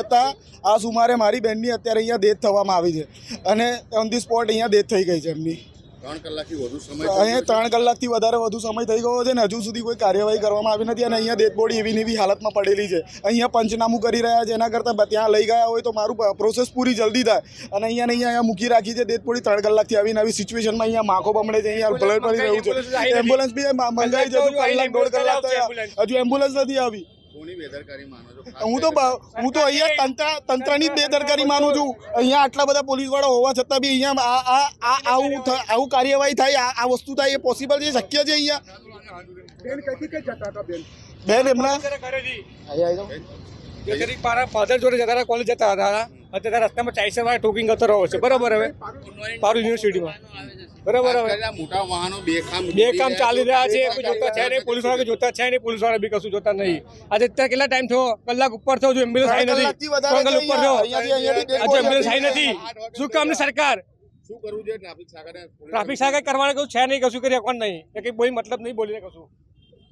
છતાં આ સુમારે મારી બહેનની અત્યારે અહીંયા ડેથ થવામાં આવી છે અને ઓન ધી સ્પોટ અહીંયા ડેથ થઈ ગઈ છે એમની। 3 કલાકથી વધુ સમય અહીંયા 3 કલાકથી વધુ સમય થઈ ગયો છે ને હજુ સુધી કોઈ કાર્યવાહી કરવામાં આવી નથી અને અહીંયા ડેડ બોડી એવી એવી હાલતમાં પડેલી છે। અહીંયા પંચનામું કરી રહ્યા છે, એના કરતાં ત્યાં લઈ ગયા હોય તો મારું પ્રોસેસ પૂરી જલ્દી થાય અને અહીંયા મૂકી રાખી છે ડેડ બોડી 3 કલાકથી આવીને આવી સિચ્યુએશનમાં અહીંયા માખો બમડે છે, અહીંયા બ્લડ પડી રહ્યું છે। એમ્બ્યુલન્સ બી મંગાવી છે, કલાક 1.5 કલાક થયા હજુ એમ્બ્યુલન્સ નથી આવી। કોની બેદરકારી માનો છો? હું તો અહીંયા તંત્રની જ બેદરકારી માનું છું। અહીંયા આટલા બધા પોલીસવાળા હોવા છતાં બી અહીંયા આવું કાર્યવાહી થાય, આ વસ્તુ થાય એ પોસિબલ છે, શક્ય છે? અહીંયા બેન એમના ફાધર જોડે જતા હતા, કોલેજ જતા હતા, અત્યારે રસ્તામાં ચાઈસર વાળા ટોકિંગ કરતો રહ્યો છે, બરાબર? હવે પારૂલ યુનિવર્સિટીમાં બરાબર, હવે મોટા વાહનો બેકામ ચાલી રહ્યા છે, કોઈ જોતા છે નહીં, પોલીસ વાળા જોતા છે નહીં, પોલીસ વાળા બી કશું જોતા નહીં। આજે અત્યારે કેટલા ટાઈમ થયો? કલાક ઉપર થયો, જો એમ્બ્યુલન્સ આવી નથી, ઉપર થયો, આજે એમ્બ્યુલન્સ આવી નથી। શું કામની સરકાર? શું કરવું જોઈએ? ટ્રાફિક શાખાને કરવાને કશું છે નહીં, કશું કરી કોણ નહીં, એ કઈ બોલી મતલબ નહીં બોલીને કશું।